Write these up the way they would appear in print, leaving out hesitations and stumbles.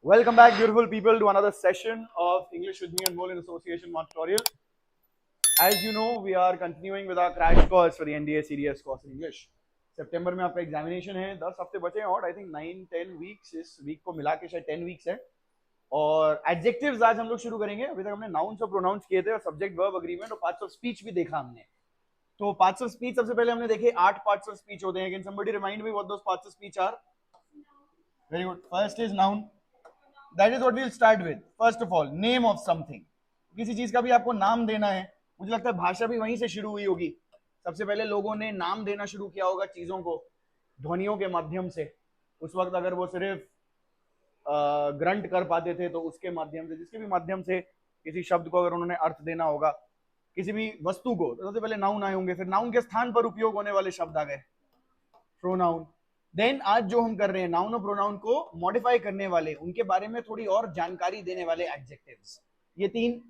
Welcome back, beautiful people, to another session of English with me and Mole in Association Mark tutorial. As you know, we are continuing with our crash course for the NDA CDS course in English. सितंबर में आपका examination है, 10 हफ्ते बचे हैं और I think 9-10 weeks, इस week को मिला के शायद 10 वीक्स है. और एडजेक्टिव्स आज हम लोग शुरू करेंगे. अभी तक हमने नाउन्स और प्रोनाउंस किए थे और सब्जेक्ट वर्ब अग्रीमेंट और पार्ट्स ऑफ स्पीच भी देखा हमने. तो पार्ट्स ऑफ स्पीच सबसे पहले हमने देखे 8 पार्ट्स ऑफ स्पीच होते हैं. Can somebody remind me what those parts of speech are? Very good. First is noun. That is what we'll start with. First of all, name of something. किसी चीज का भी आपको नाम देना है. मुझे लगता है भाषा भी वहीं से शुरू हुई होगी. सबसे पहले लोगों ने नाम देना शुरू किया होगा चीजों को ध्वनियों के माध्यम से. उस वक्त अगर वो सिर्फ ग्रंट कर पाते थे तो उसके माध्यम से, जिसके भी माध्यम से किसी शब्द को अगर उन्होंने अर्थ देना होगा, किसी भी वस्तु को, तो सबसे पहले नाउन आए होंगे. फिर नाउन के स्थान पर उपयोग होने वाले शब्द आ गए, प्रोनाउन. देन आज जो हम कर रहे हैं, नाउन और प्रोनाउन को मॉडिफाई करने वाले, उनके बारे में थोड़ी और जानकारी देने वाले एडजेक्टिव्स. ये 3.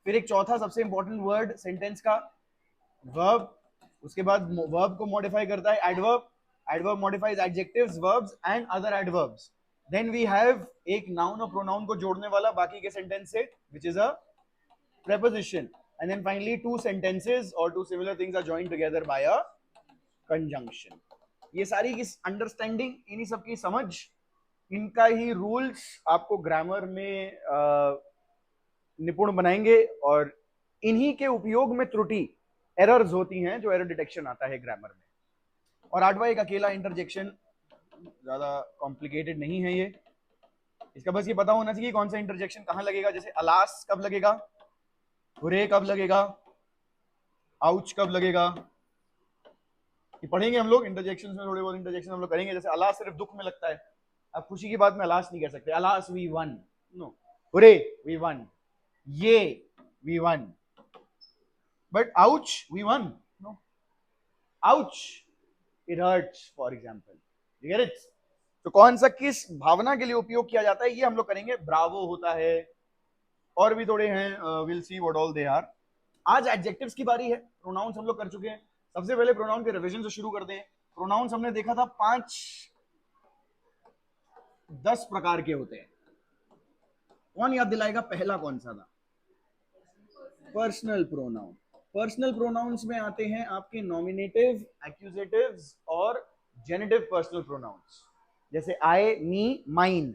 फिर एक चौथा सबसे इंपॉर्टेंट वर्ड सेंटेंस का, वर्ब. उसके बाद वर्ब को मॉडिफाई करता है adverb. Adverb modifies adjectives, verbs and other adverbs. Then we have एक नाउन और प्रोनाउन को जोड़ने वाला बाकी के सेंटेंस से, which is a preposition. And then finally 2 sentences or 2 similar things are joined together by a conjunction. ये सारी की अंडरस्टैंडिंग, इन्हीं सब की समझ, इनका ही रूल्स आपको ग्रामर में निपुण बनाएंगे और इन्हीं के उपयोग में त्रुटि, एरर्स होती हैं, जो एरर डिटेक्शन आता है ग्रामर में. और 8वां एक अकेला इंटरजेक्शन, ज्यादा कॉम्प्लिकेटेड नहीं है ये. इसका बस ये पता होना चाहिए कौन सा इंटरजेक्शन कहां लगेगा. जैसे अलास कब लगेगा, हुरे कब लगेगा, आउच कब लगेगा, ये पढ़ेंगे हम लोग. इंटरजेक्शन में थोड़े बहुत इंटरजेक्शन हम लोग करेंगे. जैसे अलास सिर्फ दुख में लगता है, आप खुशी की बात में अलास नहीं कह सकते. Alas we won, no. Hurray we won, ये we won. But ouch we won, no. Ouch, it hurts for example. You get it? तो कौन सा किस भावना के लिए उपयोग किया जाता है, ये हम लोग करेंगे. ब्रावो होता है, और भी थोड़े हैं. Will see what all they are. आज एडजेक्टिव्स की बारी है. प्रोनाउंस हम लोग कर चुके हैं. सबसे पहले प्रोनाउन के रिवीजन से शुरू करते हैं. प्रोनाउंस हमने देखा था 5-10 प्रकार के होते हैं. कौन याद दिलाएगा पहला कौन सा था? Personal pronoun. पर्सनल प्रोनाउंस में आते हैं आपके नॉमिनेटिव, एक्यूजेटिव्स और जेनेटिव पर्सनल प्रोनाउंस. जैसे I, me, mine.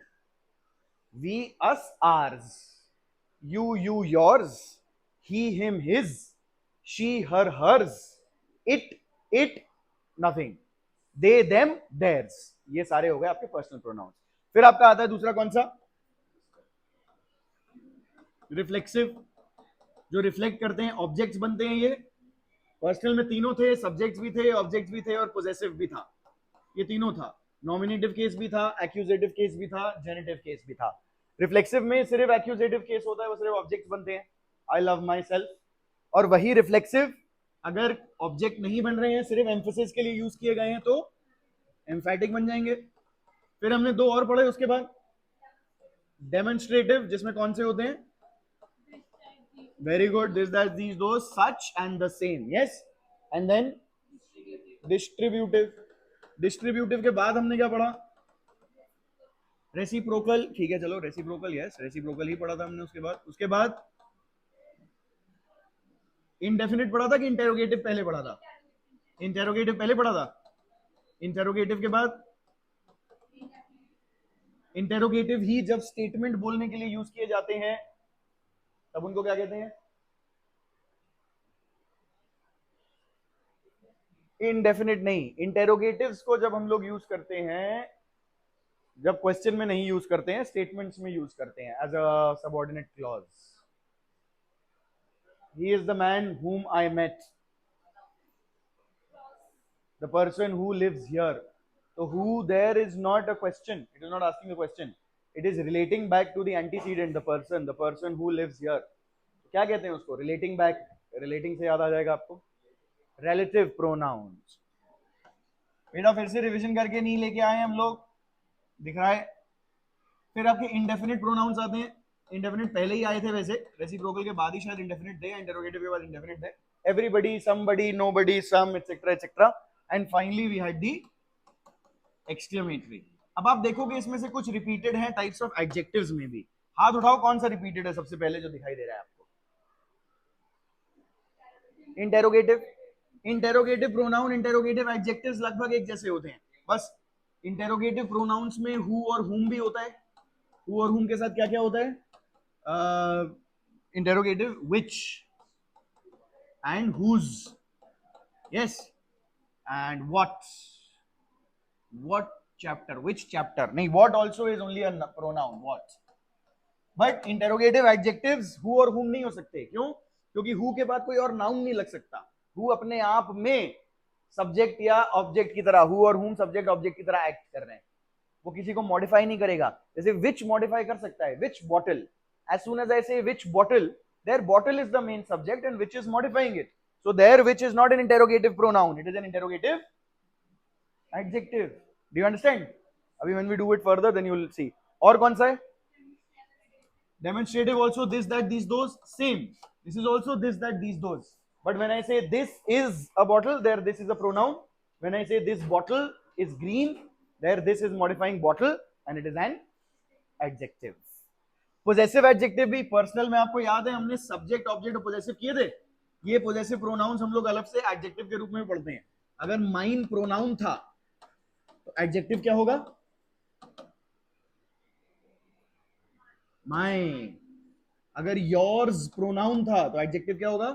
We, us, ours. You, yours. He, him, his. She, her, hers. it, nothing. they, them, theirs. ये सारे हो गए आपके पर्सनल प्रोनाउंस. फिर आपका आता है दूसरा कौन सा? रिफ्लेक्सिव. जो रिफ्लेक्ट करते हैं, ऑब्जेक्ट्स बनते हैं. ये पर्सनल में तीनों थे, सब्जेक्ट्स भी थे, ऑब्जेक्ट्स भी थे और पोजेसिव भी था. ये तीनों था. नॉमिनेटिव केस भी था, एक्यूजेटिव केस भी था, जेनेटिव केस भी था. रिफ्लेक्सिव में सिर्फ एक्यूजेटिव केस होता है, वो सिर्फ ऑब्जेक्ट्स बनते हैं. I love my self. और वही रिफ्लेक्सिव अगर ऑब्जेक्ट नहीं बन रहे हैं, सिर्फ एम्फेसिस के लिए यूज किए गए हैं, तो एम्फैटिक बन जाएंगे. फिर हमने 2 और पढ़े उसके बाद. डेमोन्स्ट्रेटिव, जिसमें कौन से होते हैं? Very good. This, that, these, those, such and the same. Yes. And then distributive. Distributive के बाद हमने क्या पढ़ा? रेसिप्रोकल. ठीक है, चलो रेसिप्रोकल. यस, रेसिप्रोकल ही पढ़ा था हमने. उसके बाद इंडेफिनिट पढ़ा था कि इंटेरोगेटिव पहले पढ़ा था? इंटेरोगेटिव पहले पढ़ा था. इंटेरोगेटिव के बाद इंटेरोगेटिव ही जब स्टेटमेंट बोलने के लिए यूज किए जाते हैं, तब उनको क्या कहते हैं? इंडेफिनिट नहीं. इंटेरोगेटिव्स को जब हम लोग यूज करते हैं, जब क्वेश्चन में नहीं यूज करते हैं, स्टेटमेंट्स में यूज करते हैं as a subordinate clause. He is the man whom I met. The person who lives here. So who there is not a question. It is not asking a question. It is relating back to the antecedent, the person who lives here. क्या कहते हैं उसको? Relating back. Relating से याद आ जाएगा आपको relative pronouns. बेटा फिर से रिवीजन करके नहीं लेके आए हम लोग, दिख रहा है. फिर आपके इंडेफिनिट प्रोनाउंस आते हैं. इंडेफिनिट पहले ही आए थे वैसे, रेसिप्रोकल के बाद ही शायद इंडेफिनिट थे, इंटरोगेटिव के बाद इंडेफिनिट थे. Everybody, somebody, nobody, some, etcetera etcetera. And finally we had the exclamatory. अब आप देखोगे इसमें से कुछ रिपीटेड है टाइप्स ऑफ एडजेक्टिव्स में भी। हाथ उठाओ, कौन सा रिपीटेड है सबसे पहले जो दिखाई दे रहा है आपको? Interrogative. Interrogative pronoun, interrogative adjectives लगभग एक जैसे होते हैं, बस इंटेरोगेटिव प्रोनाउंस में हु और हुम भी होता है। हु और हुम के साथ क्या क्या होता है? Interrogative which and whose, yes, and what chapter, which chapter, नहीं, what also is only a pronoun, what, but interrogative adjectives who और हुम नहीं हो सकते। क्यों? क्योंकि हु के बाद कोई और नाउन नहीं लग सकता। हु अपने आप में सब्जेक्ट या ऑब्जेक्ट की तरह, हु और हुम सब्जेक्ट ऑब्जेक्ट की तरह एक्ट कर रहे हैं, वो किसी को मॉडिफाई नहीं करेगा। जैसे विच मॉडिफाई कर सकता है, which bottle, as soon as I say which bottle, there bottle is the main subject and which is modifying it, so there which is not an interrogative pronoun, it is an interrogative adjective. Do you understand? अभी when we do it further then you will see. और कौन सा है? Demonstrative also this, that, these, those, same. This is also this, that, these, those. But when I say this is a bottle, there this is a pronoun. When I say this bottle is green, there this is modifying bottle and it is an adjective. Possessive adjective भी personal में आपको याद है हमने subject object और possessive किए थे। ये पोजेसिव प्रोनाउंस हम लोग अलग से एडजेक्टिव के रूप में पढ़ते हैं। अगर माइन प्रोनाउन था तो एडजेक्टिव क्या होगा? माइन। अगर योर्स प्रोनाउन था तो एडजेक्टिव क्या होगा?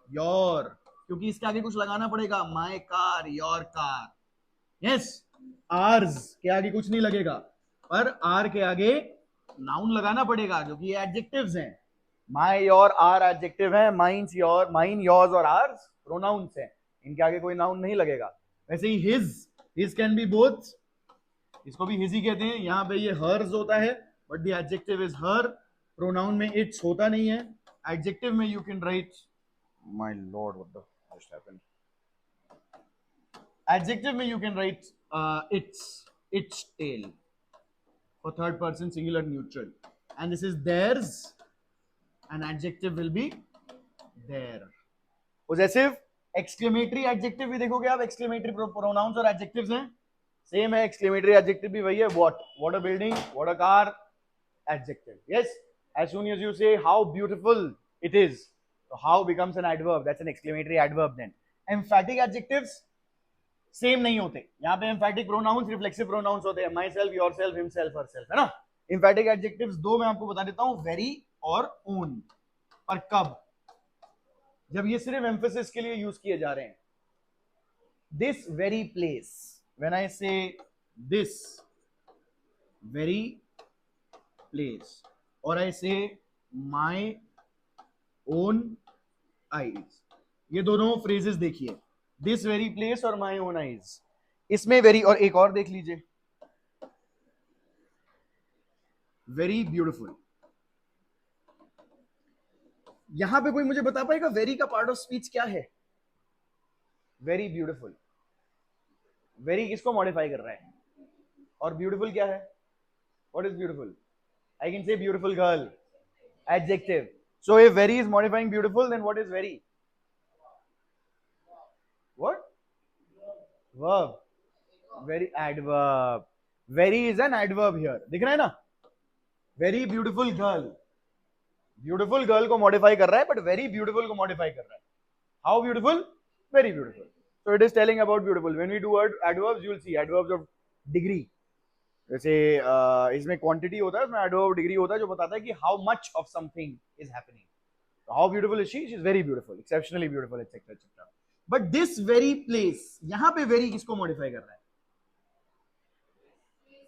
योर, क्योंकि इसके आगे कुछ लगाना पड़ेगा, my car, your car. Yes, ours के आगे कुछ नहीं लगेगा, पर आर के आगे नाउन लगाना पड़ेगा क्योंकि ये एडजेक्टिव्स हैं। माय, योर, आर एडजेक्टिव है, माइन्स, योर, माइन, योर्स और आर्स प्रोनाउंस हैं, इनके आगे कोई नाउन नहीं लगेगा। वैसे ही हिज कैन बी बोथ, इसको भी हिज ही कहते हैं। यहाँ पे ये हर्स होता है but the adjective is her. Pronoun में इट्स होता नहीं है। एडजेक्टिव में you can write, my lord what the just happened, adjective में you can write its tell for third person singular neutral, and this is theirs, and adjective will be their. Possessive exclamatory adjective भी देखोगे आप, exclamatory pronouns और adjectives हैं, same है। exclamatory adjective भी वही है, what a building, what a car, adjective. Yes, as soon as you say how beautiful it is, so how becomes an adverb, that's an exclamatory adverb then. Emphatic adjectives same नहीं होते। यहाँ पे एम्फैटिक pronounce reflexive pronouns होते हैं, my self, your self, himself, herself, है ना। एम्फैटिक adjectives दो मैं आपको बता देता हूं, वेरी और ओन। पर कब? जब ये सिर्फ एम्फेसिस के लिए यूज किए जा रहे हैं। This very place, when I से दिस वेरी प्लेस और आई से माई ओन आईज, ये दोनों फ्रेजेस देखिए, दिस वेरी प्लेस और माई ओन आईज, इसमें वेरी, और एक और देख लीजिए, वेरी ब्यूटिफुल। यहां पे कोई मुझे बता पाएगा वेरी का पार्ट ऑफ स्पीच क्या है? Very beautiful. वेरी किसको मॉडिफाई कर रहा है? और ब्यूटिफुल क्या है? What is beautiful? I can say beautiful girl, adjective. So if very is modifying beautiful, then what is very? What? Verb. Very adverb. Very is an adverb here. दिख रहा है ना? Very beautiful girl. Beautiful girl को modify कर रहा है, but very beautiful को modify कर रहा है. How beautiful? Very beautiful. So it is telling about beautiful. When we do adverbs, you will see adverbs of degree. जैसे इसमें quantity होता है, उसमें adverb of degree होता है जो बताता है कि how much of something is happening. So how beautiful is she? She is very beautiful, exceptionally beautiful, etc. etc. But this very place, यहां पे वेरी किसको मॉडिफाई कर रहा है?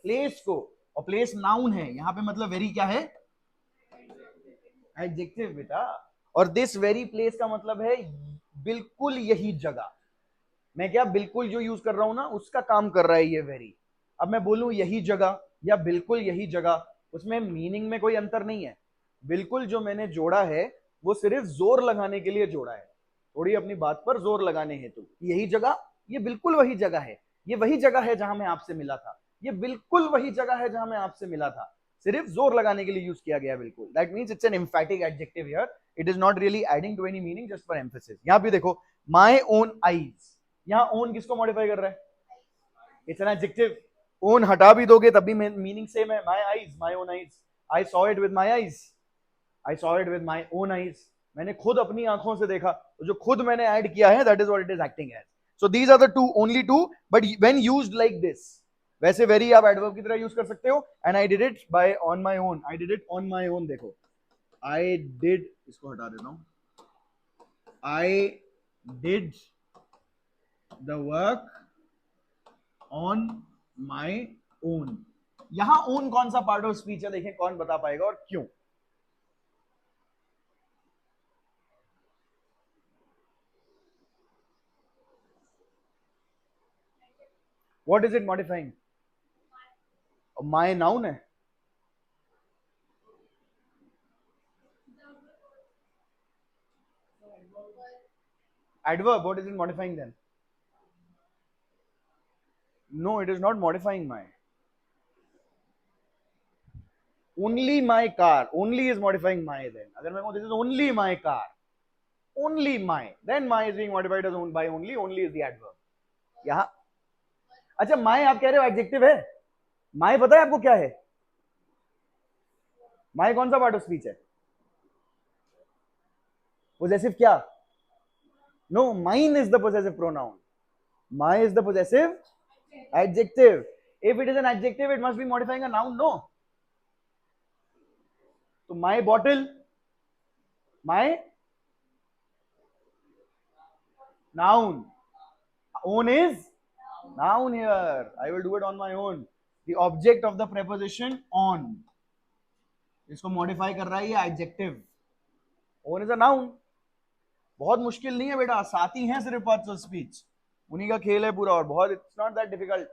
प्लेस को। और प्लेस नाउन है, यहां पे मतलब वेरी क्या है? एडजेक्टिव बेटा। और दिस वेरी प्लेस का मतलब है बिल्कुल यही जगह। मैं क्या बिल्कुल जो यूज कर रहा हूं ना, उसका काम कर रहा है ये वेरी। अब मैं बोलूं यही जगह या बिल्कुल यही जगह, उसमें मीनिंग में कोई अंतर नहीं है। बिल्कुल जो मैंने जोड़ा है वो सिर्फ जोर लगाने के लिए जोड़ा है, थोड़ी अपनी बात पर जोर लगाने हेतु। यही जगह, ये बिल्कुल वही जगह है, ये वही जगह है जहां मैं आपसे मिला था, ये बिल्कुल वही जगह है जहां मैं आपसे मिला था, सिर्फ जोर लगाने के लिए यूज किया गया बिल्कुल। That means it's an emphatic adjective here, it is not really adding to any meaning, just for emphasis. यहां पे देखो माय ओन आईज, यहां ओन किसको मॉडिफाई कर रहा है? It's an adjective. ओन हटा भी दोगे तब भी मीनिंग सेम है, my eyes, my own eyes, I saw it with my eyes, I saw it with my own eyes, मैंने खुद अपनी आंखों से देखा, तो जो खुद मैंने ऐड किया है that is what it is acting as. So these are the two, only two, but when used like this, वैसे वेरी आप एडवर्ब की तरह यूज कर सकते हो. And I did it by on my own, I did it on my own. देखो I did, इसको हटा देता हूं, I did the work on my own. यहां ओन कौन सा पार्ट ऑफ स्पीच है, देखें कौन बता पाएगा और क्यों. What is it modifying? My noun है. Adverb, what is it modifying then? No, it is not modifying my. Only my car. Only is modifying my then. अगर मैं कहूँ this is only my car. Only my. Then my is being modified as by only. Only is the adverb. यहाँ अच्छा my आप कह रहे हो adjective है. My पता है आपको क्या है? My कौन सा part of speech है? Possessive क्या? No, mine is the possessive pronoun. My is the possessive adjective. If it is an adjective, it must be modifying a noun. No. So my bottle, my noun. Own is noun here. I will do it on my own. The object of the preposition on. इसको modify कर रहा है ये adjective. Own is a noun. बहुत मुश्किल नहीं है बेटा, साथ ही हैं सिर्फ पार्ट्स ऑफ स्पीच, उन्हीं का खेल है पूरा, और बहुत it's not that difficult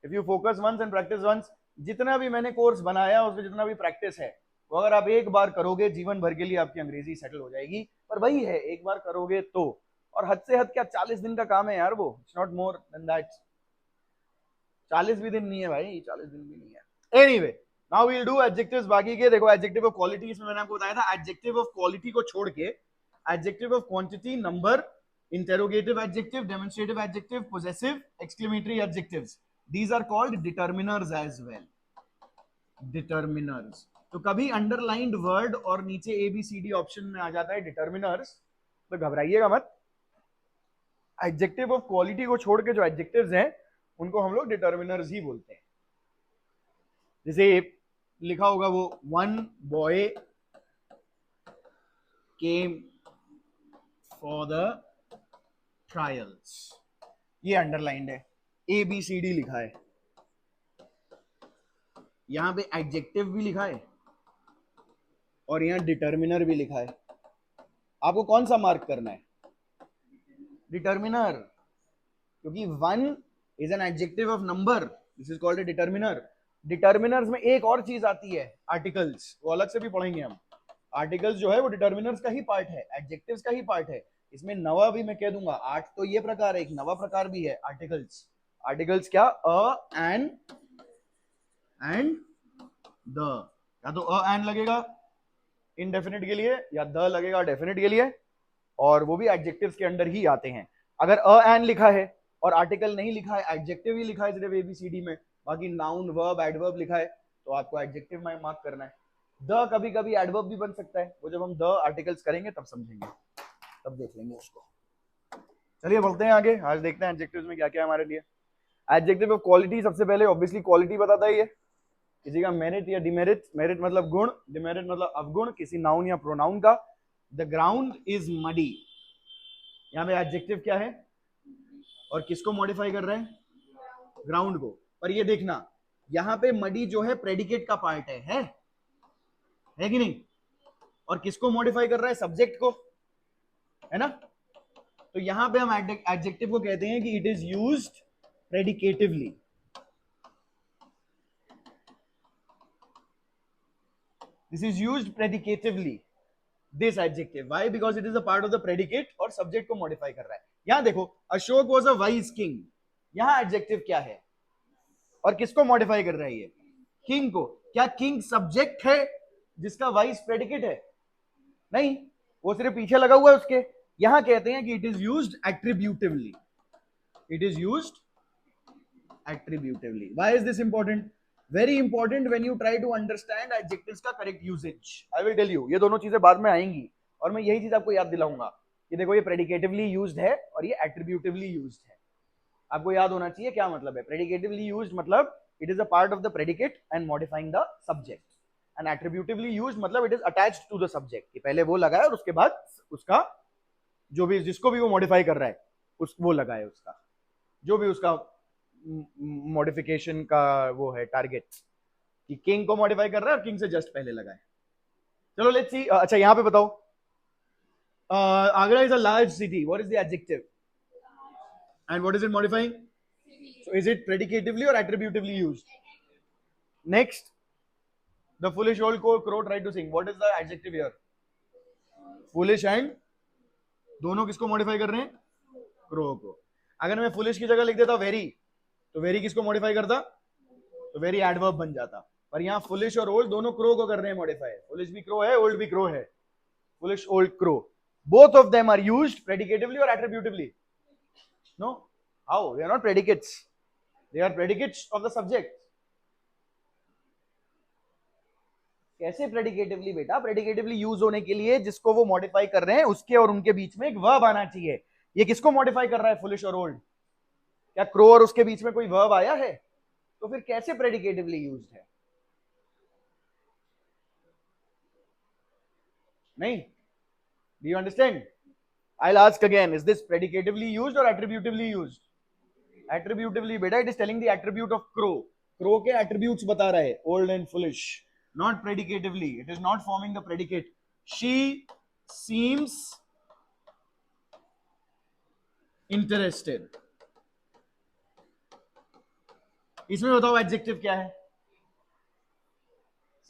if you focus once and practice once. जितना भी मैंने कोर्स बनाया उसमें जितना भी प्रैक्टिस है वो अगर आप एक बार करोगे जीवन भर के लिए आपकी अंग्रेजी सेटल हो जाएगी. पर वही है, एक बार करोगे तो, और हद से हद क्या 40 दिन का काम है यार वो, it's not more than that. 40 भी दिन नहीं है भाई, 40 दिन भी नहीं है. Anyway now we will do adjectives बाकी के. देखो एडजेक्टिव ऑफ क्वालिटी, इसमें मैंने आपको बताया था एडजेक्टिव ऑफ क्वालिटी को छोड़ के adjective of quantity, number, interrogative adjective, demonstrative adjective, possessive, exclamatory adjectives, these are called determiners as well. Determiners. तो कभी underlined word और नीचे ABCD ऑप्शन में आ जाता है determiners, तो घबराइएगा मत. adjective of quality को छोड़ के जो adjectives हैं उनको हम लोग determiners ही बोलते हैं. जैसे लिखा होगा वो one boy came for the trials, ये अंडरलाइंड है. ABCD लिखा है, यहां पे एडजेक्टिव भी लिखा है और यहां डिटर्मिनर भी लिखा है. आपको कौन सा मार्क करना है? डिटर्मिनर, क्योंकि one is an adjective of number, this is called a determiner. Determiners में एक और चीज आती है आर्टिकल्स, वो अलग से भी पढ़ेंगे हम. आर्टिकल्स जो है वो डिटर्मिनर्स का ही पार्ट है, एडजेक्टिव्स का ही पार्ट है. इसमें नवा भी मैं कह दूंगा, 8 तो ये प्रकार है, एक नवा प्रकार भी है आर्टिकल्स. आर्टिकल्स क्या? अ एंड द. या तो अ एंड लगेगा इनडेफिनिट के लिए या द लगेगा डेफिनिट के लिए, और वो भी एडजेक्टिव्स के अंडर ही आते हैं. अगर अ एंड लिखा है और आर्टिकल नहीं लिखा है, एडजेक्टिव ही लिखा है सिर्फ ABCD में, बाकी नाउन वर्ब एडवर्ब लिखा है, तो आपको एडजेक्टिव में मार्क करना है. द कभी कभी एडवर्ब भी बन सकता है, वो जब हम द आर्टिकल्स करेंगे तब समझेंगे, तब देख लेंगे उसको. चलिए बढ़ते हैं आगे, आज देखते हैं एडजेक्टिव्स में क्या क्या है हमारे लिए. एडजेक्टिव ऑफ क्वालिटी, सबसे पहले ऑब्वियसली क्वालिटी बताता है ये किसी का मेरिट या डिमेरिट. मेरिट मतलब गुण, डिमेरिट मतलब अवगुण किसी नाउन या प्रोनाउन का. द ग्राउंड इज मडी, यहाँ पे एडजेक्टिव क्या है और किसको मॉडिफाई कर रहे हैं? ग्राउंड को. पर ये देखना यहाँ पे मडी जो है प्रेडिकेट का पार्ट है कि नहीं, और किसको मॉडिफाई कर रहा है? सब्जेक्ट को, है ना. तो यहां पे हम एडजेक्टिव को कहते हैं कि it is used predicatively. This is used predicatively, this adjective. Why? Because it is a part of the predicate और सब्जेक्ट को मॉडिफाई कर रहा है. यहां देखो Ashok was a wise king, यहां एडजेक्टिव क्या है और किसको मॉडिफाई कर रहा है? ये किंग को. क्या किंग सब्जेक्ट है जिसका वाइज प्रेडिकेट है? नहीं, वो सिर्फ पीछे लगा हुआ है उसके. यहां कहते हैं कि it is used attributively, it is used attributively. Why is this important? Very important when you try to understand adjectives का correct usage. I will tell you, ये दोनों चीजें बाद में आएंगी और मैं यही चीज आपको याद दिलाऊंगा कि देखो ये predicatively used है और ये attributively used है. आपको याद होना चाहिए क्या मतलब है. Predicatively used मतलब it is a part of the predicate and modifying the subject. And attributively used मतलब it is attached to the subject. कि पहले वो लगाए और उसके बाद उसका जो भी जिसको भी वो मॉडिफाई कर रहा है उस वो लगाए उसका जो भी उसका मॉडिफिकेशन का वो है टारगेट कि किंग को मॉडिफाई कर रहा है और किंग से जस्ट पहले लगाए. चलो लेट्स सी. अच्छा यहां पे बताओ Agra is a large city. What is the adjective and what is it modifying? So is it predicatively और attributively used? Next, the foolish old crow tried to sing. What is the adjective here? Foolish and दोनों किसको modify कर रहे हैं? Crow को. अगर मैं foolish की जगह लिख देता वेरी तो वेरी किसको मॉडिफाई करता? तो वेरी एडवर्ब बन जाता. पर यहाँ फुलिश और ओल्ड दोनों क्रो को कर रहे हैं मॉडिफाई. फुलिश भी क्रो है, ओल्ड भी क्रो है. Foolish, old, crow, both of them are used predicatively or attributively? No. How? They are not predicates. They are predicates of the subject. कैसे प्रेडिकेटिवली बेटा? प्रेडिकेटिवली यूज होने के लिए जिसको वो मॉडिफाई कर रहे हैं उसके और उनके बीच में एक वर्ब आना चाहिए. ये किसको मॉडिफाई कर रहा है? फुलिश और ओल्ड. क्या क्रो और उसके बीच में कोई वर्ब आया है? तो फिर कैसे प्रेडिकेटिवली यूज्ड है? नहीं. Do you understand? I'll ask again, is this predicatively used or attributively used? Attributively beta. It is telling the attribute of crow. Crow के attributes बता रहा है, old and foolish. Not predicatively. It is not forming the predicate. She seems interested. इसमें बताओ adjective क्या है?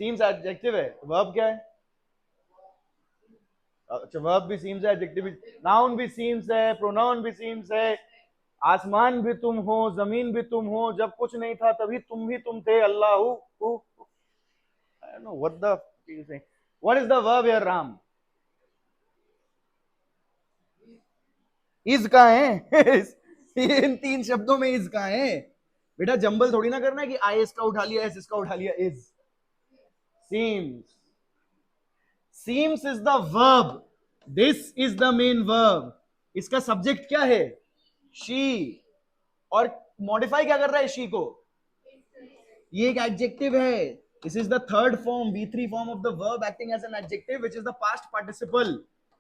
Seems adjective है. Verb क्या है? अच्छा वर्ब भी सीम्स है, एडजेक्टिव भी, नाउन भी सीम्स है, प्रोनाउन भी सीम्स है. आसमान भी तुम हो, जमीन भी तुम हो, जब कुछ नहीं था तभी तुम ही तुम थे. Allah I don't know what the what is the verb here? Ram. Is कहां है? इन तीन शब्दों में इज कहां है बेटा? जंबल थोड़ी ना करना है कि आई इसका उठा लिया, एस इसका उठा लिया. Is. Seems. Seems is the verb. This is the main verb. इसका सब्जेक्ट क्या है? She. और मॉडिफाई क्या कर रहा है she को? ये एक एडजेक्टिव है. This is the third form, V3 form of the verb acting as an adjective, which is the past participle.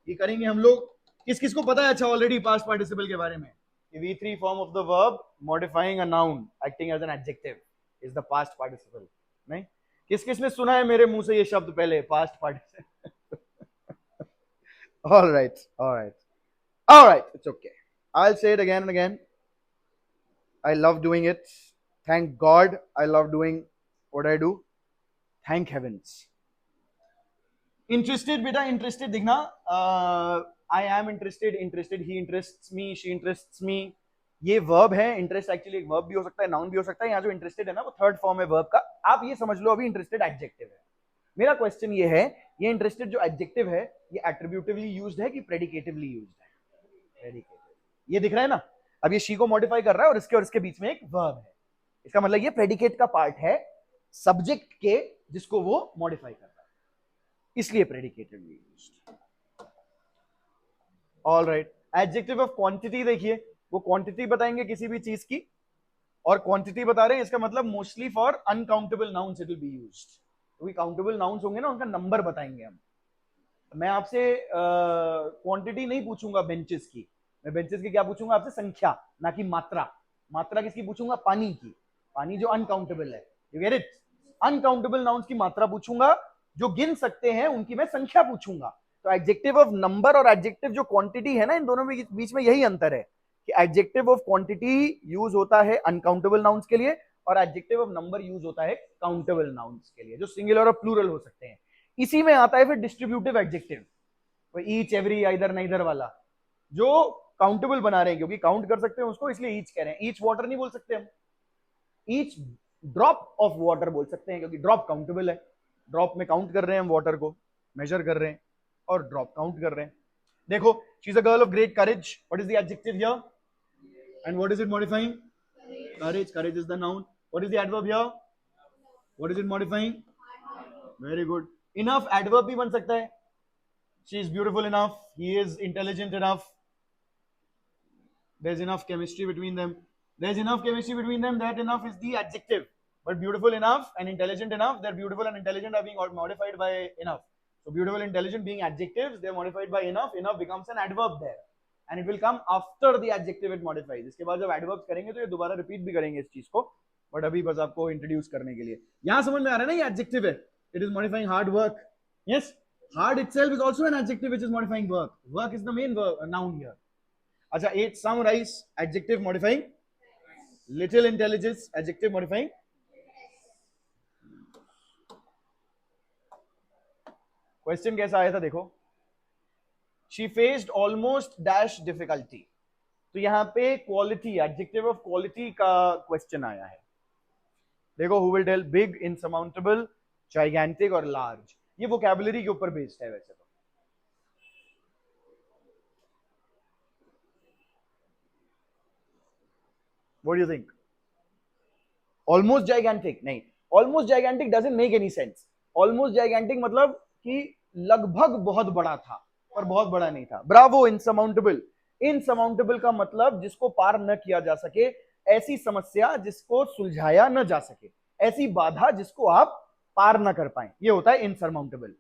ये करेंगे हम लोग. किस किस को पता है अच्छा ऑलरेडी past participle के बारे में? V3 form of the verb modifying a noun acting as an adjective is the past participle. नहीं? किस किस ने सुना है मेरे मुंह से ये शब्द पहले, past participle? All right, it's okay. I'll say it again and again. I love doing it. Thank God I love doing what I do. Thank heavens. Interested beta, interested दिखना. I am interested, he interests me, she interests me. ये verb है. interest actually एक verb भी हो सकता है, noun भी हो सकता है. यहाँ जो interested है ना वो third form है verb का. आप ये समझ लो अभी interested adjective है. मेरा क्वेश्चन ये है, ये इंटरेस्टेड जो एडजेक्टिव है ये एट्रिब्यूटिवली यूज्ड है कि प्रेडिकेटिवली यूज्ड है? प्रेडिकेटिव. ये दिख रहा है ना. अब ये शी को मॉडिफाई कर रहा है और इसके बीच में एक वर्ब है. इसका मतलब ये प्रेडिकेट का पार्ट है सब्जेक्ट के जिसको वो मॉडिफाई कर रहा है, इसलिए predicatively used. Alright. Adjective of quantity देखिए, वो क्वांटिटी बताएंगे किसी भी चीज की और क्वांटिटी बता रहे हैं. इसका मतलब mostly for uncountable nouns it will be used. तो काउंटेबल नाउन्स होंगे ना, उनका नंबर बताएंगे हम. मैं आपसे क्वांटिटी नहीं पूछूंगा बेंचेस की. मैं बेंचेस की क्या पूछूंगा आपसे? संख्या, ना कि मात्रा. मात्रा किसकी पूछूंगा? पानी की. पानी जो अनकाउंटेबल है. You get it? Uncountable nouns की मात्रा पूछूंगा, जो गिन सकते हैं उनकी मैं संख्या पूछूंगा. तो एडजेक्टिव ऑफ नंबर और एडजेक्टिव जो क्वांटिटी है ना, इन दोनों के बीच में यही अंतर है कि एडजेक्टिव ऑफ क्वांटिटी यूज होता है अनकाउंटेबल नाउन्स के लिए और एडजेक्टिव ऑफ नंबर यूज होता है काउंटेबल नाउन्स के लिए, जो सिंगुलर और प्लूरल हो सकते हैं. इसी में आता है फिर distributive adjective, each, every, either, neither वाला, जो काउंटेबल बना रहे हैं क्योंकि काउंट कर सकते हैं उसको, इसलिए ईच कह रहे हैं. ईच वाटर नहीं बोल सकते हम. ईच ड्रॉप ऑफ वाटर बोल सकते हैं क्योंकि ड्रॉप काउंटेबल है. ड्रॉप में काउंट कर रहे हैं हम, वाटर को मेजर कर रहे हैं और ड्रॉप काउंट कर रहे हैं. देखो, she is a girl of great courage. What is the adjective here and what is it modifying? Courage is the noun. What is the adverb here? What is it modifying? Very good. Enough adverb भी बन सकता है. She is beautiful enough. He is intelligent enough. There's enough chemistry between them. There's enough chemistry between them. That enough is the adjective. But beautiful enough and intelligent enough, they're beautiful and intelligent are being modified by enough. So beautiful and intelligent being adjectives, they're modified by enough. Enough becomes an adverb there. And it will come after the adjective it modifies. इसके बाद जब adverbs करेंगे तो ये दोबारा repeat भी करेंगे इस चीज को. But अभी बस आपको introduce करने के लिए. यहाँ समझ में आ रहा है ना ये adjective है. It is modifying hard work. Yes, hard itself is also an adjective which is modifying work. Work is the main noun here. अच्छा, 8 summarize adjective modifying. Little intelligence adjective modifying. Question कैसा आया था देखो. She faced almost dash difficulty. तो यहां पे quality, adjective of quality का question आया है. देखो, who will tell big, insurmountable, gigantic और लार्ज. ये वोकैबुलरी के ऊपर बेस्ड है वैसे तो. What do you think? Almost gigantic नहीं. Almost gigantic doesn't make any sense. Almost gigantic मतलब कि लगभग बहुत बड़ा था पर बहुत बड़ा नहीं था. ब्रावो. इनसरमाउंटेबल. इनसरमाउंटेबल का मतलब जिसको पार न किया जा सके, ऐसी समस्या जिसको सुलझाया न जा सके, ऐसी बाधा जिसको आप पार न कर पाए, ये होता है इनसरमाउंटेबल.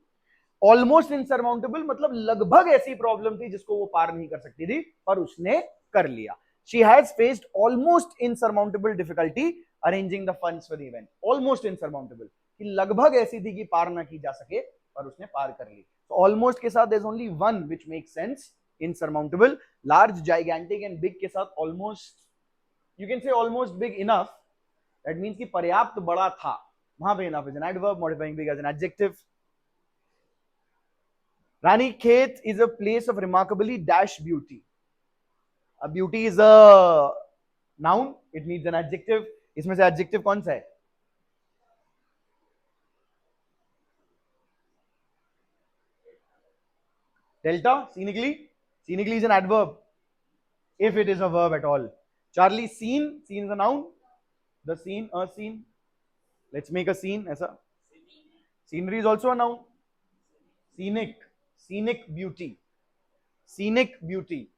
ऑलमोस्ट इनसरमाउंटेबल मतलब लगभग ऐसी प्रॉब्लम थी जिसको वो पार नहीं कर सकती थी पर उसने कर लिया. She has faced almost insurmountable difficulty arranging the funds for the event. Almost insurmountable कि लगभग ऐसी थी कि पार ना की जा सके पर उसने पार कर ली. So almost के साथ there's only one which makes sense. Insurmountable. Large, gigantic and big के साथ almost, you can say almost big enough. That means कि पर्याप्त बड़ा था. वहां पे enough is an adverb, modifying big as an adjective. Ranikhet is a place of remarkably dash beauty. A beauty is a noun. It needs an adjective. इसमें से adjective कौन सा है? Delta. Scenically. Scenically is an adverb. If it is a verb at all. Charlie. Scene. Scene is a noun. The scene. A scene. Let's make a scene. ऐसा. Scenery is also a noun. Scenic. Scenic beauty. Scenic beauty.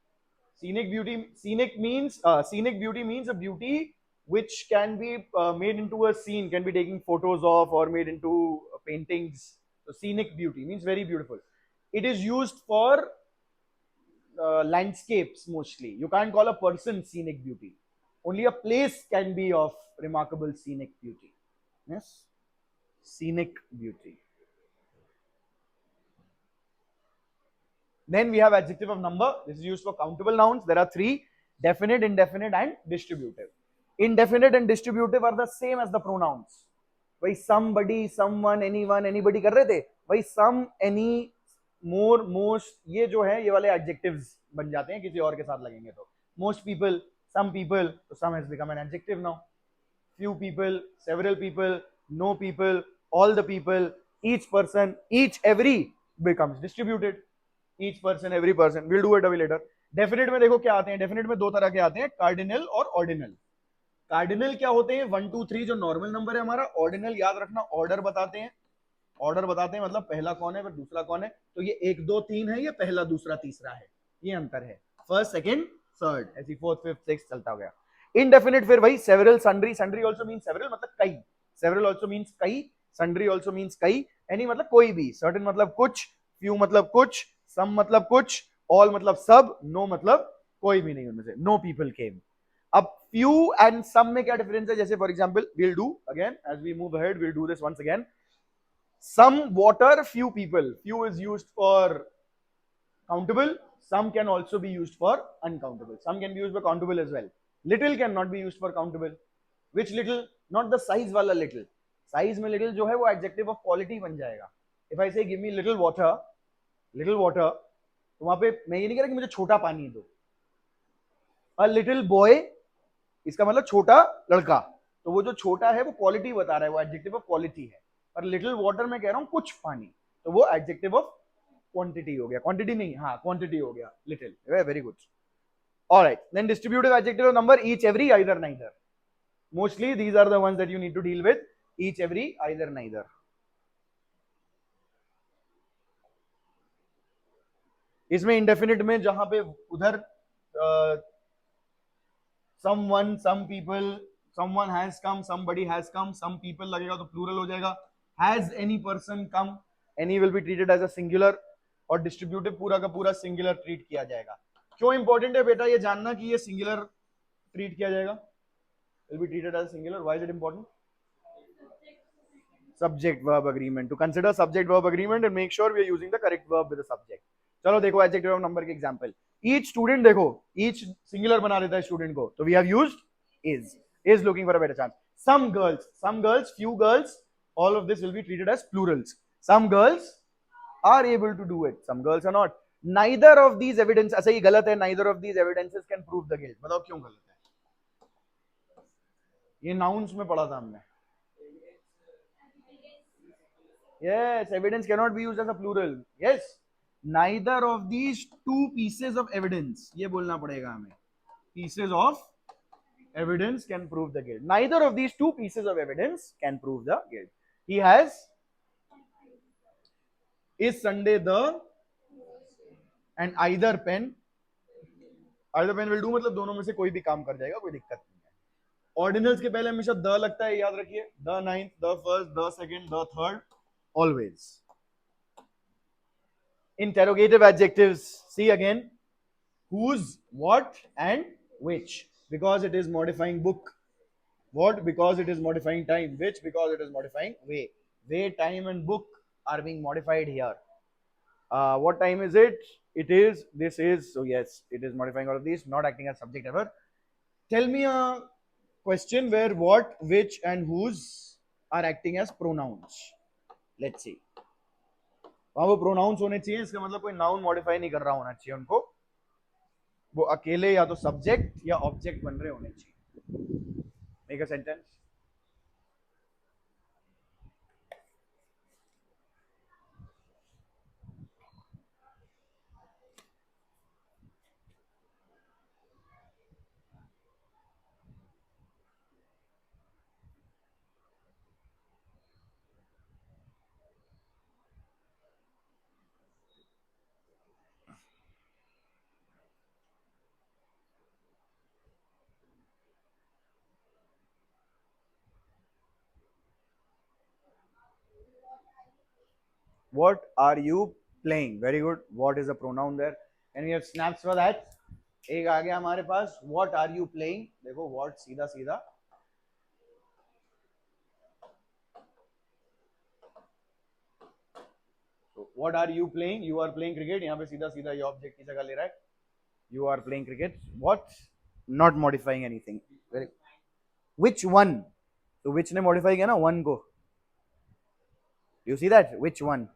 Scenic beauty. Scenic means scenic beauty means a beauty which can be made into a scene, can be taken photos of or made into paintings. So scenic beauty means very beautiful. It is used for landscapes mostly. You can't call a person scenic beauty. Only a place can be of remarkable scenic beauty. Yes, scenic beauty. Then we have adjective of number. This is used for countable nouns. There are 3: definite, indefinite and distributive. Indefinite and distributive are the same as the pronouns. भाई somebody, someone, anyone, anybody कर रहे थे. भाई some, any, more, most, ये जो है ये वाले adjectives बन जाते हैं किसी और के साथ लगेंगे तो. Most people, some people, so some has become an adjective now. Few people, several people, no people, all the people, each person, each, every becomes distributed. Each person, every person. We'll do it अभी later. Definite में देखो क्या आते हैं. Definite में दो तरह के आते हैं, cardinal और ordinal. कार्डिनल क्या होते हैं? 1 2 3 जो नॉर्मल नंबर है हमारा. ऑर्डिनल याद रखना ऑर्डर बताते हैं. ऑर्डर बताते हैं मतलब पहला कौन है फिर दूसरा कौन है. तो ये 1 2 3 है, ये पहला दूसरा तीसरा है, ये अंतर है. फर्स्ट सेकंड थर्ड, ऐसी फोर्थ फिफ्थ सिक्स्थ चलता गया. इनडेफिनिट फिर भाई several, sundry. Sundry also means several मतलब कई. सेवरल ऑल्सो मीन्स कई. सन्ड्री ऑल्सो मीन्स कई. एनी मतलब कोई भी. सर्टेन मतलब कुछ. फ्यू मतलब कुछ. सम मतलब कुछ. ऑल मतलब सब. नो मतलब कोई भी नहीं उनमें से. Know people came. अब few and some में क्या डिफरेंस है? जैसे for example we'll do again as we move ahead, we'll do this once again. Some water, few people. Few is used for countable. Some can also be used for uncountable. Some can be used for countable as well. Little cannot be used for countable. Which little? Not the size वाला little. Size में little जो है वो adjective of quality बन जाएगा. If I say give me little water, तो वहां पे मैं ये नहीं कह रहा कि मुझे छोटा पानी दो. A little boy, इसका मतलब छोटा लड़का. तो वो जो छोटा है वो क्वालिटी बता रहा है, वो एडजेक्टिव ऑफ क्वालिटी है. पर लिटिल वाटर में कह रहा हूं कुछ पानी, तो वो एडजेक्टिव ऑफ क्वांटिटी हो गया. क्वांटिटी नहीं, हाँ क्वांटिटी हो गया. Little. Very good. Alright. Then distributive adjective of number. Each, every, either, neither. Mostly these are the ones that you need to deal with. Each, every, either, neither. इसमें indefinite में जहां पे उधर someone, some people, someone has come, somebody has come, some people लगेगा तो plural हो जाएगा. Has any person come? Any will be treated as a singular और distributive पूरा का पूरा singular treat किया जाएगा. क्यों important है बेटा ये जानना कि ये singular treat किया जाएगा? Will be treated as a singular. Why is it important? Subject verb agreement. To consider subject verb agreement and make sure we are using the correct verb with the subject. चलो देखो adjective of number के example. Each student देखो each singular बना देता है student को तो we have used is looking for a better chance. Some girls, few girls, all of this will be treated as plurals. Some girls are able to do it, some girls are not. Neither of these evidence अच्छा ये गलत है. Neither of these evidences can prove the guilt. बताओ क्यों गलत है? ये nouns में पढ़ा था हमने. Yes, evidence cannot be used as a plural. Yes, neither of these two pieces of evidence, ये बोलना पड़ेगा हमें. Pieces of evidence can prove the guilt. Neither of these two pieces of evidence can prove the guilt. He has. Is Sunday the? And either pen. Either pen will do मतलब दोनों में से कोई भी काम कर जाएगा, कोई दिक्कत नहीं है. Ordinals के पहले हमेशा the लगता है, याद रखिए. The ninth, the first, the second, the third. Always. Interrogative adjectives. See again. Whose, what, and which. Because it is modifying book. What? Because it is modifying time. Which? Because it is modifying way. Way, time, and book are being modified here. What time is it? It is. This is. So yes, it is modifying all of these. Not acting as subject ever. Tell me a question where what, which, and whose are acting as pronouns. Let's see. वहां वो pronounce होने चाहिए, इसका मतलब कोई noun modify नहीं कर रहा होना चाहिए उनको. वो अकेले या तो सब्जेक्ट या ऑब्जेक्ट बन रहे होने चाहिए. Make a sentence. What are you playing? Very good. What is a pronoun there? And we have snaps for that. एक आ गया हमारे पास. What are you playing? देखो what सीधा सीधा. So what are you playing? You are playing cricket. यहाँ पे सीधा सीधा ये ऑब्जेक्ट की जगह ले रहा है. You are playing cricket. What? Not modifying anything. Very. Which one? So which ने modify किया ना one को. You see that? Which one?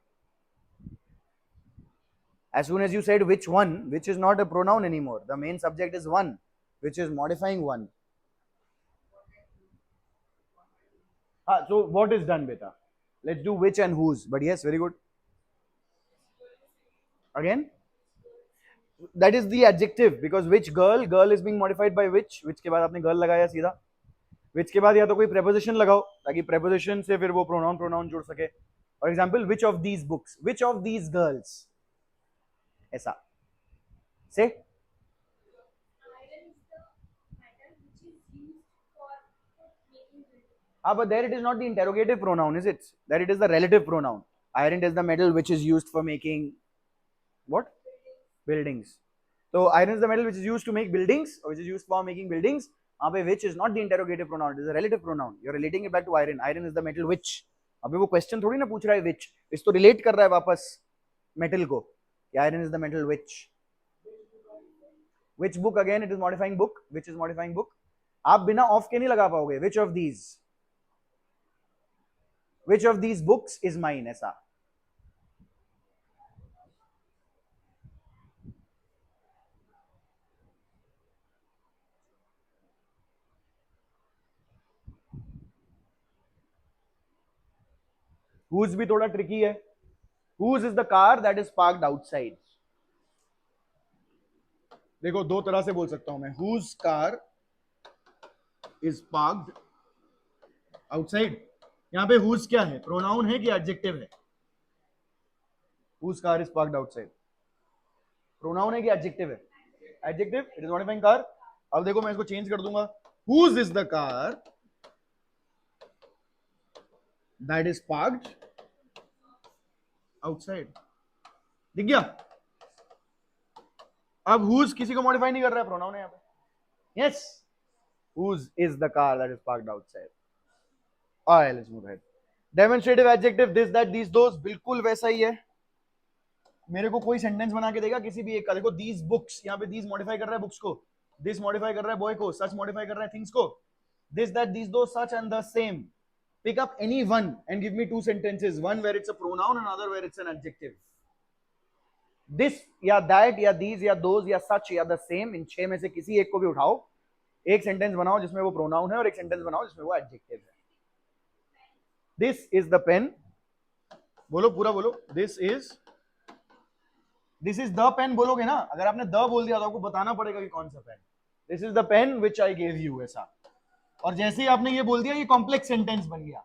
As soon as you said which one, which is not a pronoun anymore. The main subject is one, which is modifying one. So what is done, beta? Let's do which and whose. But yes, very good. Again? That is the adjective because which girl is being modified by which के बाद आपने girl लगाया सीधा. Which के बाद या तो कोई preposition लगाओ ताकि preposition से फिर वो pronoun जुड़ सके. For example, which of these books? Which of these girls? ऐसा. Say. But there it is not the interrogative pronoun, is it? There it is the relative pronoun. Iron is the metal which is used for making what? Buildings. So iron is the metal which is used to make buildings, or which is used for making buildings. Which is not the interrogative pronoun, it is a relative pronoun. You're relating it back to iron. Iron is the metal which. अभी वो question थोड़ी ना पूछ रहा है which. इस तो relate कर रहा है वापस metal को. Iron is the metal which. Which book again? It is modifying book. Which is modifying book. आप बिना off के नहीं लगा पाओगे. Which of these? Which of these books is mine? ऐसा. Whose भी थोड़ा tricky है. Whose is the car that is parked outside? देखो दो तरह से बोल सकता हूं मैं. Whose car is parked outside. यहाँ पे हुज क्या है, प्रोनाउन है कि एडजेक्टिव है? Whose car is parked outside pronoun है कि एडजेक्टिव है? Adjective, it is modifying car. अब देखो मैं इसको चेंज कर दूंगा, whose is the car that is parked outside. दिख गया? अब हुज किसी को मॉडिफाई नहीं कर रहा है, प्रोनाउन है यहाँ पे। Yes, whose is the car that is parked outside. Alright, let's move ahead. Demonstrative adjective, this that these those, बिल्कुल वैसा ही है। मेरे को कोई सेंटेंस बना के देगा किसी भी एक का, देखो दीज बुक्स, यहाँ पे दीज मॉडिफाई कर रहा है बुक्स को, दिस मॉडिफाई कर रहा है बॉय को, सच मॉडिफाई कर रहा है थिंग्स को। दिस दैट दीज दो, सच and the same. Pick up any one and give me two sentences, one where it's a pronoun and another where it's an adjective. This या that या these या those या such या the same, इन छह में से किसी एक को भी उठाओ, एक सेंटेंस बनाओ जिसमें वो प्रोनाउन है और एक सेंटेंस बनाओ जिसमें वो एडजेक्टिव है। दिस इज द पेन, बोलो पूरा बोलो, दिस इज द पेन बोलोगे ना। अगर आपने द बोल दिया तो आपको बताना पड़ेगा कि कौन सा pen. This is the pen which I gave you, ऐसा। और जैसे ही आपने ये बोल दिया, ये कॉम्प्लेक्स सेंटेंस बन गया,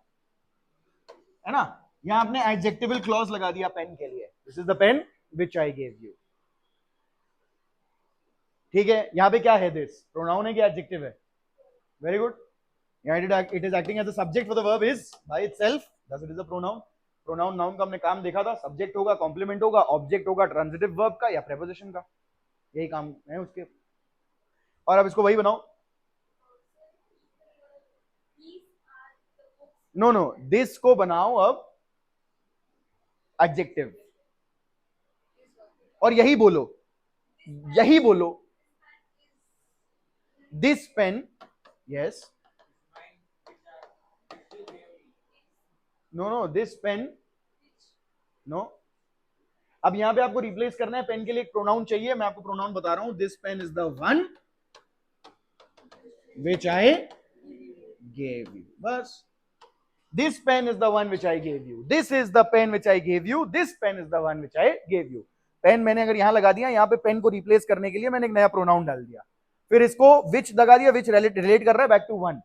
है ना। यहां आपने एडजेक्टिवल क्लॉज लगा दिया पेन के लिए, this is the pen which I gave you. ठीक है, यहां पे क्या है, दिस प्रोनाउन है कि एडजेक्टिव है? Very good. यहाँ it is acting as a subject for the verb is by itself, thus it is a pronoun. Pronoun noun का हमने काम देखा था, सब्जेक्ट होगा, कॉम्प्लीमेंट होगा, ऑब्जेक्ट होगा ट्रांजिटिव वर्ब का या प्रेपोजिशन का, यही काम है उसके। और अब इसको वही बनाओ। नो नो, दिस को बनाओ अब एडजेक्टिव, और यही बोलो, यही बोलो, this pen, yes, no no, this pen, no. अब यहां पे आपको रिप्लेस करना है, पेन के लिए एक प्रोनाउन चाहिए, मैं आपको प्रोनाउन बता रहा हूं, this pen is the one which I gave you, बस। This pen is the one which I gave you. This is the pen which I gave you. This pen is the one which I gave you. Pen मैंने अगर यहां लगा दिया, यहां पे pen को replace करने के लिए मैंने एक नया प्रोनाउन डाल दिया, फिर इसको विच लगा दिया, विच रिलेट कर रहा है back to one.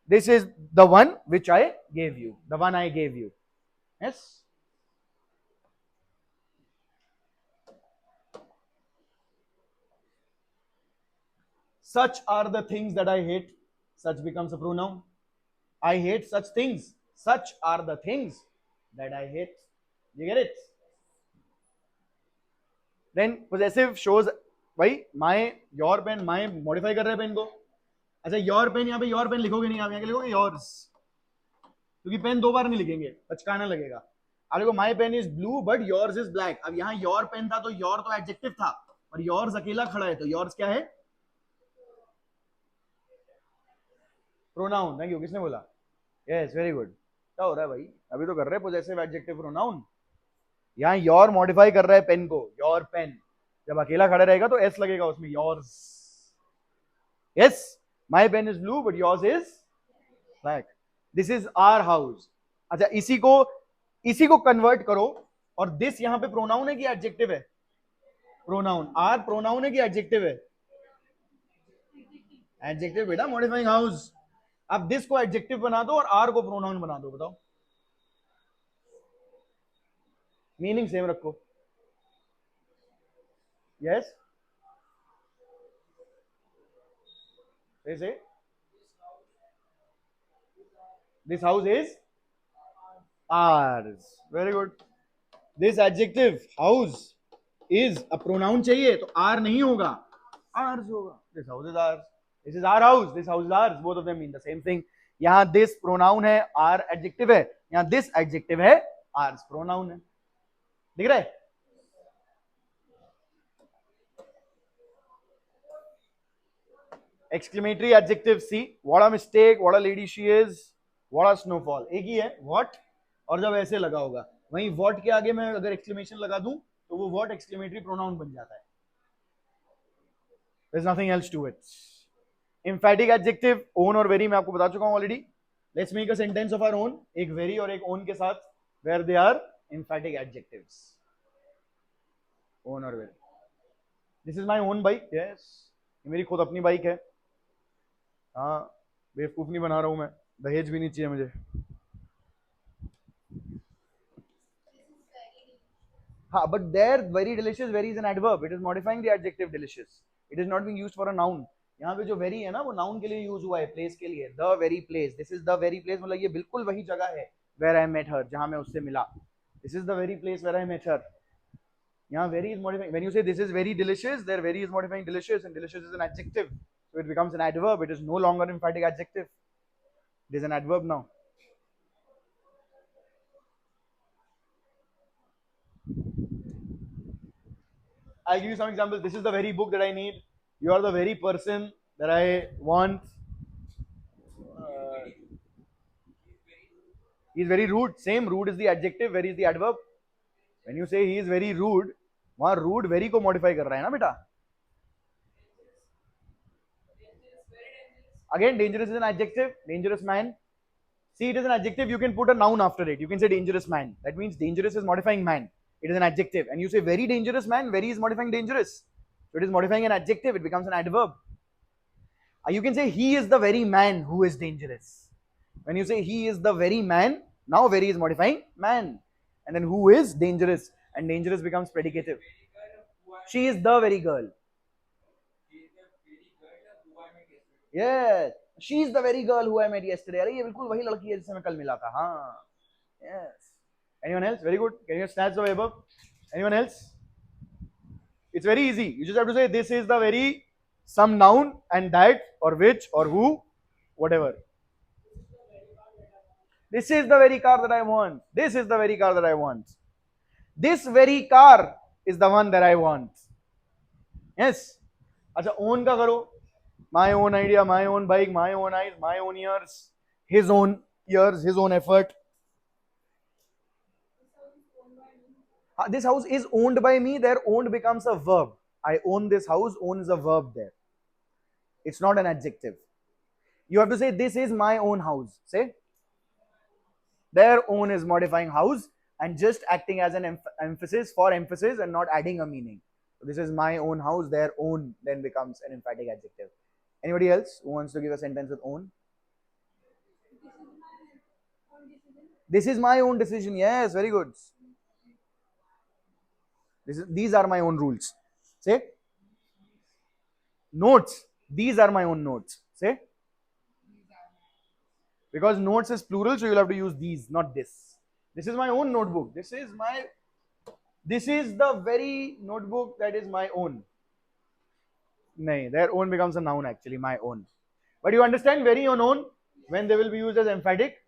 This is the one which I gave you, the one I gave you. Yes, such are the things that I hate, such becomes a pronoun. I hate such things, such are the things that I hate. You get it? Then possessive shows, भाई my, your pen, my modify कर रहे हैं pen को। अच्छा, your pen, यहाँ पे your pen लिखोगे नहीं, आप यहाँ लिखोगे yours, क्योंकि पेन दो बार नहीं लिखेंगे, पचकाना लगेगा। आप देखो my pen is blue but yours is black। अब यहाँ your pen था तो your तो एडजेक्टिव था, और yours अकेला खड़ा है तो yours क्या है, प्रोनाउन। थैंक यू, किसने बोला? Yes, very good. क्या हो रहा है भाई, अभी तो कर रहे हैं पोजेसिव एडजेक्टिव प्रोनाउन। यहाँ योर मॉडिफाई कर रहा है पेन को, योर पेन। जब अकेला खड़ा रहेगा तो एस लगेगा उसमें, yours. Yes, my pen is blue but yours is black. This is our house. अच्छा, इसी को कन्वर्ट करो, और दिस यहाँ पे प्रोनाउन है कि एडजेक्टिव है? प्रोनाउन। आर प्रोनाउन है कि एडजेक्टिव है? एडजेक्टिव बेटा, मॉडिफाइंग हाउस। अब दिस को एडजेक्टिव बना दो और आर को प्रोनाउन बना दो, बताओ। मीनिंग सेम रखो। Yes, say this house is ours. Very good. This adjective house is a pronoun चाहिए तो आर नहीं होगा, ours होगा। This house is ours. This is our house. This house is ours. Both of them mean the same thing. यहाँ this pronoun है, our adjective है, यहाँ this adjective है, ours pronoun है। दिख रहा है? Exclamatory adjective, see, what a mistake, what a lady she is, what a snowfall। एक ही है what, और जब ऐसे लगा होगा, वहीं what के आगे मैं अगर exclamation लगा दूं तो वो what exclamatory pronoun बन जाता है। There's nothing else to it. Emphatic adjective, own और very मैं आपको बता चुका हूं already. Let's make a sentence of our own, एक very और एक own के साथ, where they are emphatic adjectives. Own और very. This is my own bike, yes. ये मेरी खुद अपनी बाइक है। हाँ, बेवकूफ नहीं बना रहा हूं मैं, दहेज भी नहीं चाहिए मुझे. हाँ, but there very delicious, very is an adverb. It is modifying the adjective delicious. It is not being used for a noun. यहाँ पे जो very है ना वो noun के लिए यूज हुआ है, place के लिए. The very place. This is the very place. मतलब ये बिल्कुल वही जगह है where I met her, जहाँ मैं उससे मिला. This is the very place where I met her. यहाँ very is modifying. When you say this is very delicious, there very is modifying delicious, and delicious is an adjective, so it becomes an adverb. It is no longer an emphatic adjective. It is an adverb now. I'll give you some examples. This is the very book that I need. You are the very person that I want. He is very rude. Same, rude is the adjective. Very is the adverb. When you say he is very rude, वहाँ rude very को modify कर रहा है ना बेटा. Again, dangerous is an adjective. Dangerous man. See, it is an adjective. You can put a noun after it. You can say dangerous man. That means dangerous is modifying man. It is an adjective. And you say very dangerous man. Very is modifying dangerous. So it is modifying an adjective. It becomes an adverb. You can say he is the very man who is dangerous. When you say he is the very man, now very is modifying man. And then who is dangerous. And dangerous becomes predicative. She is the very girl. Yes. She is the very girl who I met yesterday. अरे ये बिल्कुल वही लड़की है जिससे मैं कल मिला था. हाँ. Yes. Anyone else? Very good. Can you snatch the above? Anyone else? It's very easy. You just have to say this is the very some noun and that or which or who, whatever. This is the very car that I want. This is the very car that I want. This very car is the one that I want. Yes. अच्छा own का करो. My own idea, my own bike, my own eyes, my own ears, his own ears, his own effort. This house is owned by me. There, owned becomes a verb. I own this house. Own is a verb there. It's not an adjective. You have to say, this is my own house. Say, their own is modifying house and just acting as an emphasis for emphasis and not adding a meaning. So this is my own house. Their own then becomes an emphatic adjective. Anybody else who wants to give a sentence with own? This is my own decision. Yes, very good. These are my own rules. Say, notes. These are my own notes. Say, because notes is plural, so you'll have to use these, not this. This is my own notebook. This is the very notebook that is my own. No, their own becomes a noun actually, my own. But you understand very on own when they will be used as emphatic.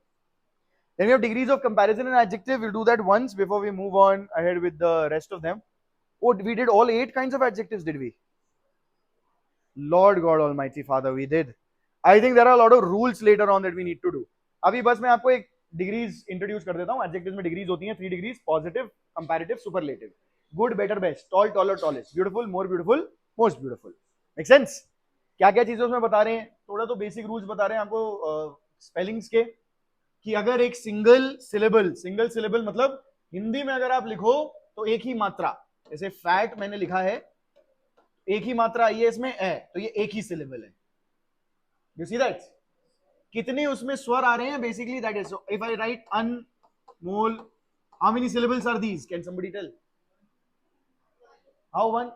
Then we have degrees of comparison and adjective. We'll do that once before we move on ahead with the rest of them. Oh, we did all 8 kinds of adjectives, did we? Lord God Almighty Father, we did. I think there are a lot of rules later on that we need to do. अभी बस मैं आपको एक degrees introduce कर देता हूँ. Adjectives में degrees होती हैं 3 degrees, positive, comparative, superlative. Good, better, best, tall, taller, tallest, beautiful, more beautiful, most beautiful. Make sense? क्या क्या चीजें उसमें बता रहे हैं, थोड़ा तो बेसिक रूल्स बता रहे हैं आपको स्पेलिंग्स के, कि अगर एक सिंगल सिलेबल मतलब हिंदी में अगर आप लिखो तो एक ही मात्रा, जैसे फैट मैंने लिखा है, एक ही मात्रा आई है इसमें ए, तो ये एक ही सिलेबल है. You see that? कितने उसमें स्वर आ रहे हैं basically, that is. So if I write Anmol, how many syllables are these? Can somebody tell? How? 1.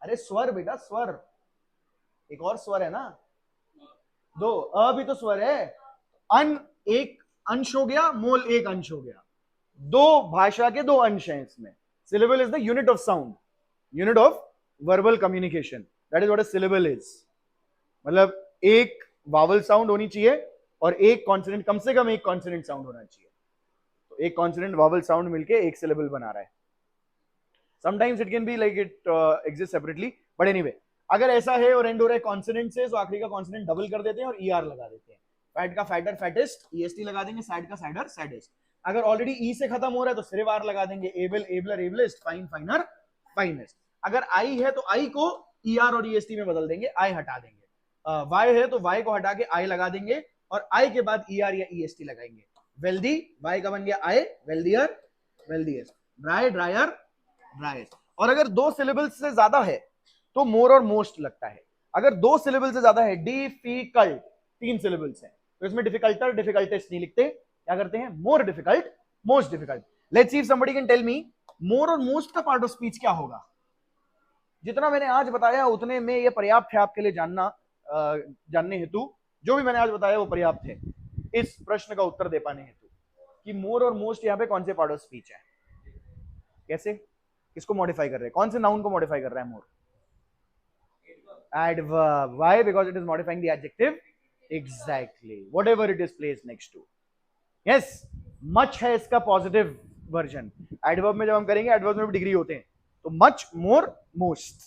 अरे स्वर बेटा, स्वर. एक और स्वर है ना, 2. अ भी तो स्वर है. अन एक अंश हो गया, मोल एक अंश हो गया. 2 भाषा के 2 अंश हैं इसमें. Syllable is the unit of sound, unit of verbal communication. That is what a syllable is. मतलब एक वावल साउंड होनी चाहिए और एक कॉन्सोनेंट, कम से कम एक कॉन्सोनेंट साउंड होना चाहिए. तो एक कॉन्सोनेंट वावल साउंड मिलके एक सिलेबल बना रहा है. Sometimes it can be like it exist separately, but anyway, अगर ऐसा है और एंड हो रहा है कॉन्सोनेंट से, तो आखिरी का कॉन्सोनेंट डबल कर देते हैं और ईआर लगा देते हैं. फैट का फैटर, फैटेस्ट, ईएसटी लगा देंगे. सैड का सैडर, सैडेस्ट. अगर ऑलरेडी ई से खत्म हो रहा है तो सिर्फ आर लगा देंगे. Able, abler, ablest. Fine, finer, finest. अगर आई है तो आई को ईआर और ईएसटी में बदल देंगे, आई हटा देंगे. वाई है तो वाई को हटा के आई लगा देंगे और आई के बाद ईआर या ईएसटी लगाएंगे. वेल्दी, वाई का बन गया I, wealthier, wealthiest. Dry, drier, driest. और अगर 2 सिलेबल्स से ज्यादा है तो मोर और मोस्ट लगता है. अगर 2 सिलेबल से ज्यादा है, डिफिकल्ट, 3 syllables हैं, तो इसमें डिफिकल्टर डिफिकल्टेस्ट नहीं लिखते, क्या करते हैं more difficult most difficult. Let's see if somebody can tell me more और मोस्ट का पार्ट ऑफ स्पीच क्या होगा. जितना मैंने आज बताया उतने में ये पर्याप्त है आपके लिए जानने हेतु. जो भी मैंने आज बताया वो पर्याप्त है इस प्रश्न का उत्तर दे पाने हेतु कि मोर और मोस्ट यहाँ पे कौन से पार्ट ऑफ स्पीच है. कैसे, किसको मॉडिफाई कर रहे हैं, कौन से नाउन को मॉडिफाई कर रहा है मोर. Adverb. Why? Because it is modifying the adjective. Exactly. Whatever it is placed next to. Yes. Much है इसका पॉजिटिव वर्जन. Adverb में जब हम करेंगे, adverb में भी डिग्री होते हैं, तो much, more, most.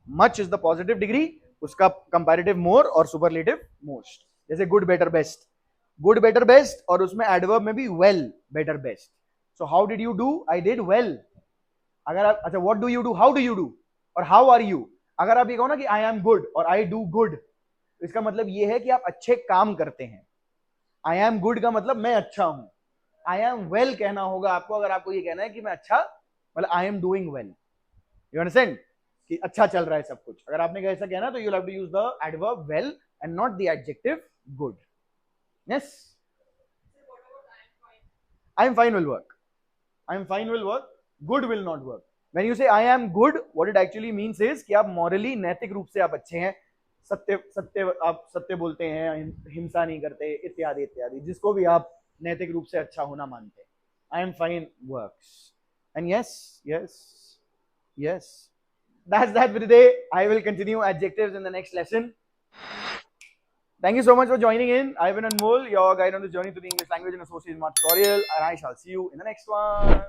Much is the positive degree, उसका comparative more और superlative most. जैसे good, better, best. Good, better, best और उसमें adverb में भी well, better, best. So how did you do? I did well. अगर आप अच्छा what do you do? How do you do? और how are you? अगर आप ये कहो ना कि आई एम गुड और आई डू गुड, तो इसका मतलब ये है कि आप अच्छे काम करते हैं. आई एम गुड का मतलब मैं अच्छा हूं. आई एम वेल कहना होगा आपको अगर आपको ये कहना है कि मैं अच्छा, मतलब I am doing well. You understand कि अच्छा चल रहा है सब कुछ. अगर आपने ऐसा कहना तो you have to use the adverb well and not the adjective good. Yes, I am fine will work. I am fine will work. Good will not work. When you say I am good, what it actually means is कि आप morally नैतिक रूप से आप अच्छे हैं, आप सत्य बोलते हैं, हिंसा नहीं करते, इत्यादि इत्यादि, जिसको भी आप नैतिक रूप से अच्छा होना मानते हैं. I am fine works. And yes. That's that for today. I will continue adjectives in the next lesson. Thank you so much for joining in. I've been Anmol, your guide on this journey to the English language and association tutorial, and I shall see you in the next one.